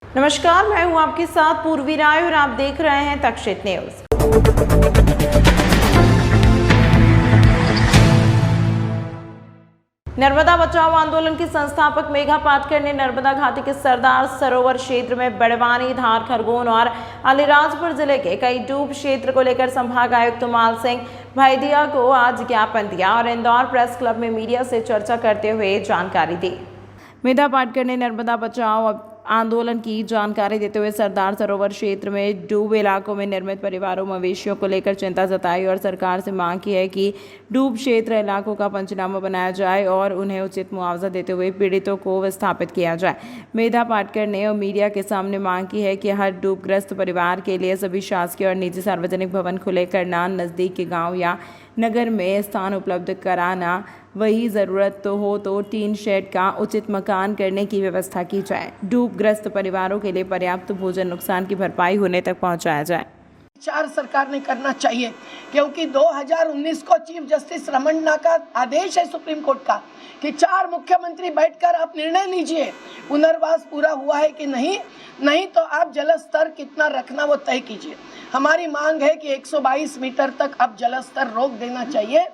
नमस्कार, मैं हूं आपके साथ पूर्वी राय और आप देख रहे हैं तक्षशित न्यूज। नर्मदा बचाओ आंदोलन की संस्थापक मेघा पाटकर ने नर्मदा घाटी के सरदार सरोवर क्षेत्र में बड़वानी, धार, खरगोन और अलीराजपुर जिले के कई डूब क्षेत्र को लेकर संभाग आयुक्त माल सिंह भैदिया को आज ज्ञापन दिया और इंदौर प्रेस क्लब में मीडिया से चर्चा करते हुए जानकारी दी। मेघा पाटकर ने नर्मदा बचाओ आंदोलन की जानकारी देते हुए सरदार सरोवर क्षेत्र में डूब इलाकों में निर्मित परिवारों मवेशियों को लेकर चिंता जताई और सरकार से मांग की है कि डूब क्षेत्र इलाकों का पंचनामा बनाया जाए और उन्हें उचित मुआवजा देते हुए पीड़ितों को विस्थापित किया जाए। मेघा पाटकर ने मीडिया के सामने मांग की है कि हर डूबग्रस्त परिवार के लिए सभी शासकीय और निजी सार्वजनिक भवन खुले करना, नज़दीक के गाँव या नगर में स्थान उपलब्ध कराना, वही ज़रूरत तो हो तो टीन शेड का उचित मकान करने की व्यवस्था की जाए। डूबग्रस्त परिवारों के लिए पर्याप्त भोजन नुकसान की भरपाई होने तक पहुंचाया जाए। विचार सरकार ने करना चाहिए, क्योंकि 2019 को चीफ जस्टिस रमन्ना का आदेश है सुप्रीम कोर्ट का कि 4 मुख्यमंत्री बैठकर आप निर्णय लीजिए पुनर्वास पूरा हुआ है कि नहीं तो आप जल स्तर कितना रखना वो तय कीजिए। हमारी मांग है कि 122 मीटर तक अब जल स्तर रोक देना चाहिए,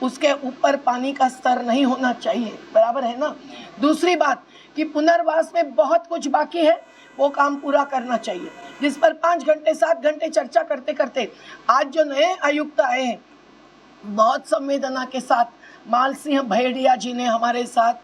उसके ऊपर पानी का स्तर नहीं होना चाहिए, बराबर है ना। दूसरी बात कि पुनर्वास में बहुत कुछ बाकी है, वो काम पूरा करना चाहिए, जिस पर 5 घंटे 7 घंटे चर्चा करते करते आज जो नए आयुक्त आए हैं बहुत संवेदना के साथ माल सिंह भैडिया जी ने हमारे साथ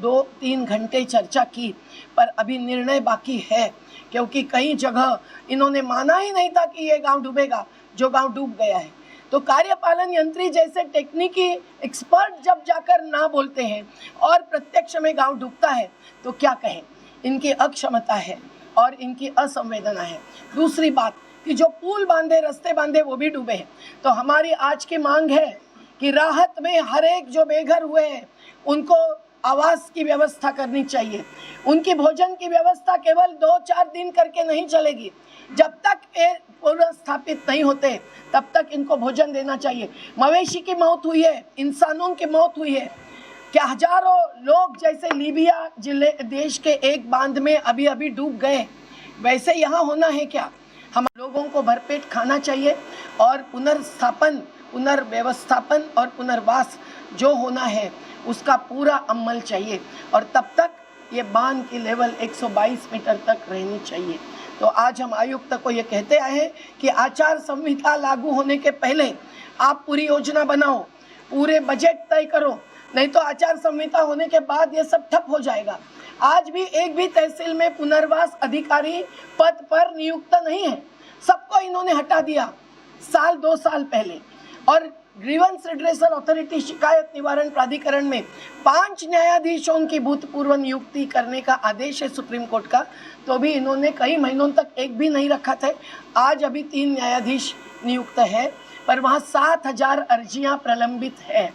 2-3 घंटे चर्चा की, पर अभी निर्णय बाकी है, क्योंकि कई जगह इन्होंने माना ही नहीं था कि ये गांव डूबेगा, जो गांव डूब गया है। तो कार्यपालन यंत्री जैसे टेक्निकी एक्सपर्ट जब जाकर ना बोलते हैं और प्रत्यक्ष में गांव डूबता है तो क्या कहें। इनकी अक्षमता है और इनकी असंवेदना है। दूसरी बात कि जो पुल बांधे, रास्ते बांधे, वो भी डूबे हैं। तो हमारी आज की मांग है कि राहत में हर एक जो बेघर हुए हैं उनको आवास की व्यवस्था करनी चाहिए। उनकी भोजन की व्यवस्था केवल 2-4 दिन करके नहीं चलेगी, जब तक ये पुनर्स्थापित नहीं होते तब तक इनको भोजन देना चाहिए। मवेशी की मौत हुई है, इंसानों की मौत हुई है, क्या हजारों लोग जैसे लीबिया जिले देश के एक बांध में अभी डूब गए, वैसे यहाँ होना है क्या। हम लोगों को भरपेट खाना चाहिए और पुनर्स्थापन, पुनर्व्यवस्थापन और पुनर्वास जो होना है उसका पूरा अमल चाहिए और तब तक ये बांध की लेवल 122 मीटर तक रहनी चाहिए। तो आज हम आयुक्त को ये कहते आए हैं कि आचार संहिता लागू होने के पहले आप पूरी योजना बनाओ, पूरे बजट तय करो, नहीं तो आचार संहिता होने के बाद ये सब ठप हो जाएगा। आज भी एक भी तहसील में पुनर्वास अधिकारी पद पर नियुक्त नहीं है, सबको इन्होंने हटा दिया 2 साल पहले। और ग्रीवेंस रिड्रेसल अथॉरिटी, शिकायत निवारण प्राधिकरण में 5 न्यायाधीशों की भूतपूर्व नियुक्ति करने का आदेश है सुप्रीम कोर्ट का, तो भी इन्होंने कई महीनों तक एक भी नहीं रखा था। आज अभी 3 न्यायाधीश नियुक्त है, पर वहाँ 7000 अर्जियां प्रलंबित है।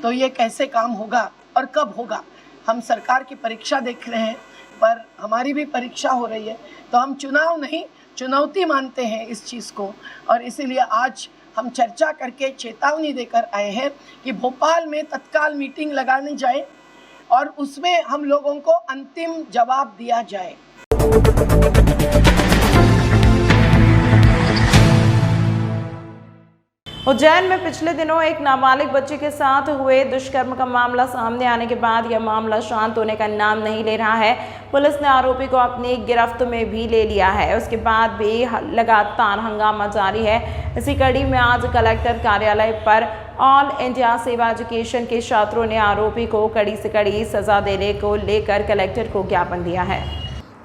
तो ये कैसे काम होगा और कब होगा। हम सरकार की परीक्षा देख रहे हैं, पर हमारी भी परीक्षा हो रही है, तो हम चुनाव नहीं चुनौती मानते हैं इस चीज़ को। और इसीलिए आज हम चर्चा करके चेतावनी देकर आए हैं कि भोपाल में तत्काल मीटिंग लगानी जाए और उसमें हम लोगों को अंतिम जवाब दिया जाए। उज्जैन में पिछले दिनों एक नाबालिग बच्ची के साथ हुए दुष्कर्म का मामला सामने आने के बाद यह मामला शांत होने का नाम नहीं ले रहा है। पुलिस ने आरोपी को अपनी गिरफ्त में भी ले लिया है, उसके बाद भी लगातार हंगामा जारी है। इसी कड़ी में आज कलेक्टर कार्यालय पर ऑल इंडिया सेवा एजुकेशन के छात्रों ने आरोपी को कड़ी से कड़ी सजा देने को लेकर कलेक्टर को ज्ञापन दिया है।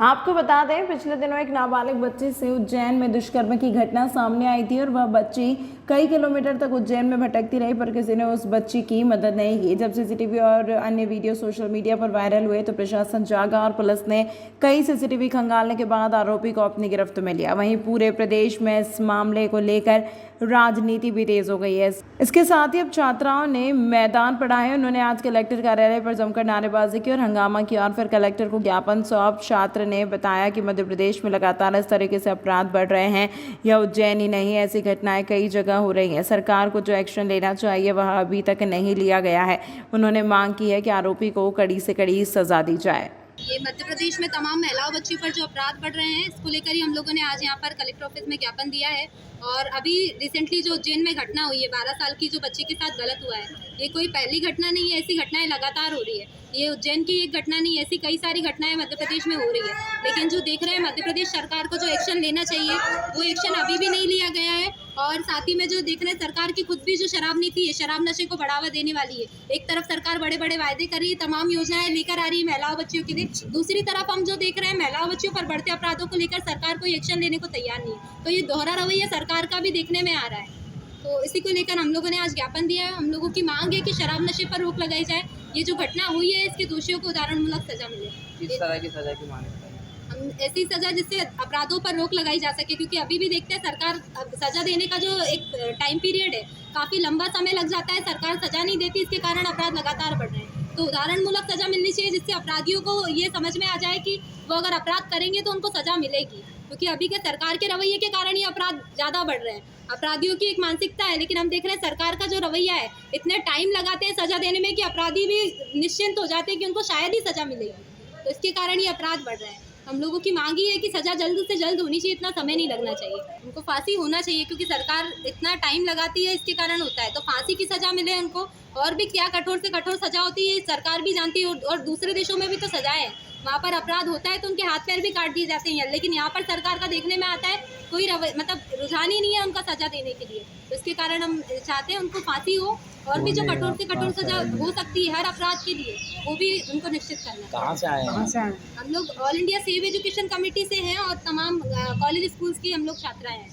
आपको बता दें, पिछले दिनों एक नाबालिग बच्ची से उज्जैन में दुष्कर्म की घटना सामने आई थी और वह बच्ची कई किलोमीटर तक उज्जैन में भटकती रही, पर किसी ने उस बच्ची की मदद नहीं की। जब सीसीटीवी और अन्य वीडियो सोशल मीडिया पर वायरल हुए तो प्रशासन जागा और पुलिस ने कई सीसीटीवी खंगालने के बाद आरोपी को अपनी गिरफ्त में लिया। वहीं पूरे प्रदेश में इस मामले को लेकर राजनीति भी तेज हो गई है। इसके साथ ही अब छात्राओं ने मैदान पड़ा है। उन्होंने आज कलेक्टर कार्यालय पर जमकर नारेबाजी की और हंगामा किया और फिर कलेक्टर को ज्ञापन सौंप। छात्र ने बताया कि मध्य प्रदेश में लगातार इस तरीके से अपराध बढ़ रहे हैं। यह उज्जैन ही नहीं, ऐसी घटनाएं कई जगह हो रही हैं। सरकार को जो एक्शन लेना चाहिए वह अभी तक नहीं लिया गया है। उन्होंने मांग की है कि आरोपी को कड़ी से कड़ी सजा दी जाए। ये मध्य प्रदेश में तमाम महिलाओं बच्चियों पर जो अपराध बढ़ रहे हैं, इसको लेकर ही हम लोगों ने आज यहाँ पर कलेक्टर ऑफिस में ज्ञापन दिया है। और अभी रिसेंटली जो उज्जैन में घटना हुई है 12 साल की जो बच्ची के साथ गलत हुआ है, ये कोई पहली घटना नहीं है, ऐसी घटनाएं लगातार हो रही है। ये उज्जैन की एक घटना नहीं, ऐसी कई सारी घटनाएं मध्य प्रदेश में हो रही है। लेकिन जो देख रहे हैं मध्य प्रदेश सरकार को जो एक्शन लेना चाहिए वो एक्शन अभी भी नहीं लिया गया है। और साथ ही में जो देख रहे हैं सरकार की खुद भी जो शराब नीति है, शराब नशे को बढ़ावा देने वाली है। एक तरफ सरकार बड़े बड़े वायदे कर रही है, तमाम योजनाएं लेकर आ रही है महिलाओं बच्चियों के लिए। दूसरी तरफ हम जो देख रहे हैं महिलाओं बच्चियों पर बढ़ते अपराधों को लेकर सरकार कोई एक्शन लेने को तैयार नहीं है। तो ये दोहरा रवैया सरकार का भी देखने में आ रहा है। तो इसी को लेकर हम लोगों ने आज ज्ञापन दिया है। हम लोगों की मांग है कि शराब नशे पर रोक लगाई जाए। ये जो घटना हुई है इसके दोषियों को उदाहरणमूलक सजा मिले। किस तरह की सजा की मांग है? हम ऐसी सजा जिससे अपराधों पर रोक लगाई जा सके, क्योंकि अभी भी देखते हैं सरकार सजा देने का जो एक टाइम पीरियड है काफ़ी लंबा समय लग जाता है, सरकार सजा नहीं देती, इसके कारण अपराध लगातार बढ़ रहे हैं। तो उदाहरणमूलक सजा मिलनी चाहिए जिससे अपराधियों को ये समझ में आ जाए कि वो अगर अपराध करेंगे तो उनको सजा मिलेगी। क्योंकि अभी के सरकार के रवैये के कारण ये अपराध ज़्यादा बढ़ रहे हैं। अपराधियों की एक मानसिकता है, लेकिन हम देख रहे हैं सरकार का जो रवैया है, इतने टाइम लगाते हैं सजा देने में कि अपराधी भी निश्चिंत हो जाते हैं कि उनको शायद ही सजा मिलेगी। तो इसके कारण ये अपराध बढ़ रहे हैं। हम लोगों की मांग ही है कि सजा जल्द से जल्द होनी चाहिए, इतना समय नहीं लगना चाहिए। उनको फांसी होना चाहिए, क्योंकि सरकार इतना टाइम लगाती है इसके कारण होता है। तो फांसी की सजा मिले उनको, और भी क्या कठोर से कठोर सजा होती है सरकार भी जानती है। और दूसरे देशों में भी तो सजाएं है, वहाँ पर अपराध होता है तो उनके हाथ पैर भी काट दिए जाते हैं। लेकिन यहाँ पर सरकार का देखने में आता है कोई मतलब रुझान ही नहीं है उनका सजा देने के लिए। तो इसके कारण हम चाहते हैं उनको फांसी हो, और भी जो कठोर से कठोर सजा हो सकती है हर अपराध के लिए वो भी उनको निश्चित करना। कहाँ से आए हैं? हम लोग all India save education committee से हैं और तमाम कॉलेज स्कूल्स की हम लोग छात्राएं हैं।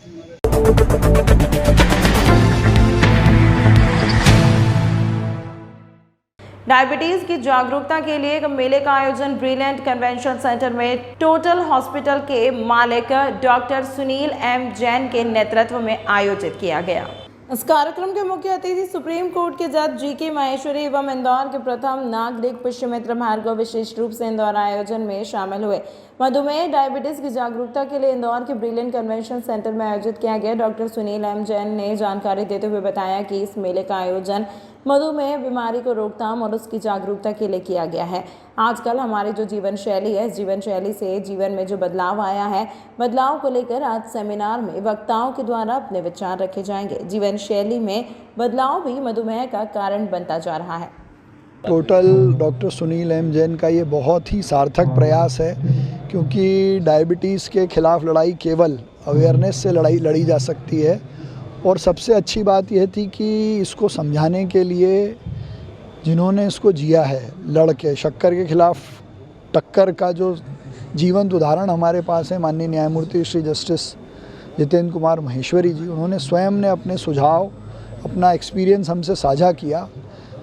डायबिटीज की जागरूकता के लिए एक मेले का आयोजन ब्रिलियंट कन्वेंशन सेंटर में टोटल हॉस्पिटल के मालिक डॉक्टर सुनील एम जैन के नेतृत्व में आयोजित किया गया। इस कार्यक्रम के मुख्य अतिथि सुप्रीम कोर्ट के जज जी.के. माहेश्वरी एवं इंदौर के प्रथम नागरिक पुष्यमित्र भार्गव विशेष रूप से इंदौर आयोजन में शामिल हुए। मधुमेह डायबिटीज की जागरूकता के लिए इंदौर के ब्रिलियंट कन्वेंशन सेंटर में आयोजित किया गया। डॉक्टर सुनील एम जैन ने जानकारी देते हुए बताया कि इस मेले का आयोजन मधुमेह बीमारी को रोकथाम और उसकी जागरूकता के लिए किया गया है। आजकल हमारी जो जीवन शैली है, इस जीवन शैली से जीवन में जो बदलाव आया है, बदलाव को लेकर आज सेमिनार में वक्ताओं के द्वारा अपने विचार रखे जाएंगे। जीवन शैली में बदलाव भी मधुमेह का कारण बनता जा रहा है। Total doctor Sunil M Jain का ये बहुत ही सार्थक प्रयास है, क्योंकि डायबिटीज़ के खिलाफ लड़ाई केवल अवेयरनेस से लड़ी जा सकती है। और सबसे अच्छी बात यह थी कि इसको समझाने के लिए जिन्होंने इसको जिया है, लड़ के शक्कर के खिलाफ टक्कर का जो जीवंत उदाहरण हमारे पास है, माननीय न्यायमूर्ति श्री जस्टिस जितेंद्र कुमार माहेश्वरी जी, उन्होंने स्वयं ने अपने सुझाव, अपना एक्सपीरियंस हमसे साझा किया।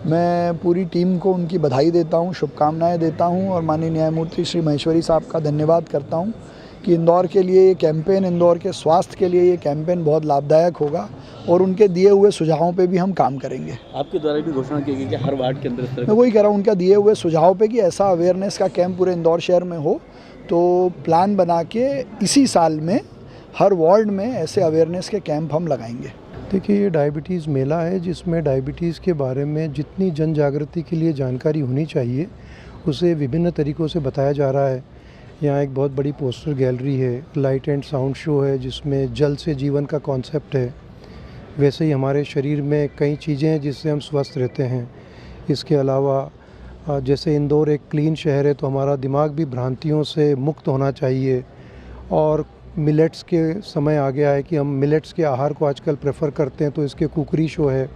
मैं पूरी टीम को उनकी बधाई देता हूं, शुभकामनाएं देता हूं और माननीय न्यायमूर्ति श्री माहेश्वरी साहब का धन्यवाद करता हूं कि इंदौर के लिए ये कैंपेन, इंदौर के स्वास्थ्य के लिए ये कैंपेन बहुत लाभदायक होगा और उनके दिए हुए सुझावों पे भी हम काम करेंगे। आपके द्वारा भी घोषणा की गई कि हर वार्ड के अंदर इस तरह मैं वही कह रहा हूँ, उनका दिए हुए सुझाव पे कि ऐसा अवेयरनेस का कैंप पूरे इंदौर शहर में हो, तो प्लान बना के इसी साल में हर वार्ड में ऐसे अवेयरनेस के कैंप हम लगाएंगे। देखिए, ये डायबिटीज़ मेला है जिसमें डायबिटीज़ के बारे में जितनी जन जागृति के लिए जानकारी होनी चाहिए उसे विभिन्न तरीक़ों से बताया जा रहा है। यहाँ एक बहुत बड़ी पोस्टर गैलरी है, लाइट एंड साउंड शो है जिसमें जल से जीवन का कॉन्सेप्ट है। वैसे ही हमारे शरीर में कई चीज़ें हैं जिससे हम स्वस्थ रहते हैं। इसके अलावा जैसे इंदौर एक क्लीन शहर है तो हमारा दिमाग भी भ्रांतियों से मुक्त होना चाहिए। और मिलेट्स के समय आ गया है कि हम मिलेट्स के आहार को आजकल प्रेफर करते हैं, तो इसके कुकरी शो है।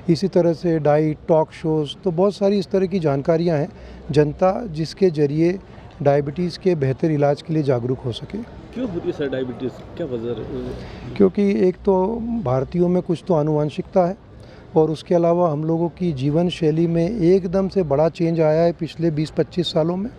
इसी तरह से डाइट टॉक शोज़, तो बहुत सारी इस तरह की जानकारियाँ हैं जनता जिसके ज़रिए डायबिटीज़ के बेहतर इलाज के लिए जागरूक हो सके। क्यों होती है सर डायबिटीज़, क्या वजह है? क्योंकि एक तो भारतीयों में कुछ तो आनुवंशिकता है और उसके अलावा हम लोगों की जीवन शैली में एकदम से बड़ा चेंज आया है पिछले 20-25 सालों में।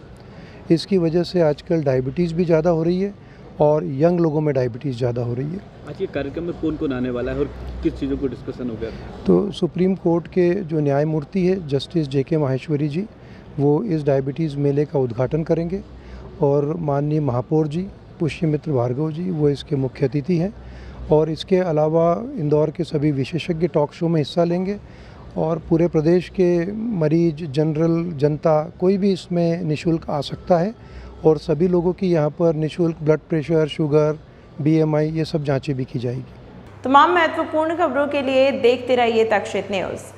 इसकी वजह से आजकल डायबिटीज़ भी ज़्यादा हो रही है और यंग लोगों में डायबिटीज़ ज़्यादा हो रही है। आज ये कार्यक्रम में कौन कौन आने वाला है और किस चीज़ों को डिस्कशन होगा? तो सुप्रीम कोर्ट के जो न्यायमूर्ति है जस्टिस JK माहेश्वरी जी, वो इस डायबिटीज़ मेले का उद्घाटन करेंगे और माननीय महापौर जी पुष्यमित्र भार्गव जी वो इसके मुख्य अतिथि हैं। और इसके अलावा इंदौर के सभी विशेषज्ञ टॉक शो में हिस्सा लेंगे और पूरे प्रदेश के मरीज, जनरल, जनता कोई भी इसमें निःशुल्क आ सकता है और सभी लोगों की यहाँ पर निःशुल्क ब्लड प्रेशर, शुगर, BMI ये सब जांचें भी की जाएगी। तमाम महत्वपूर्ण खबरों के लिए देखते रहिए तक्षशित न्यूज़।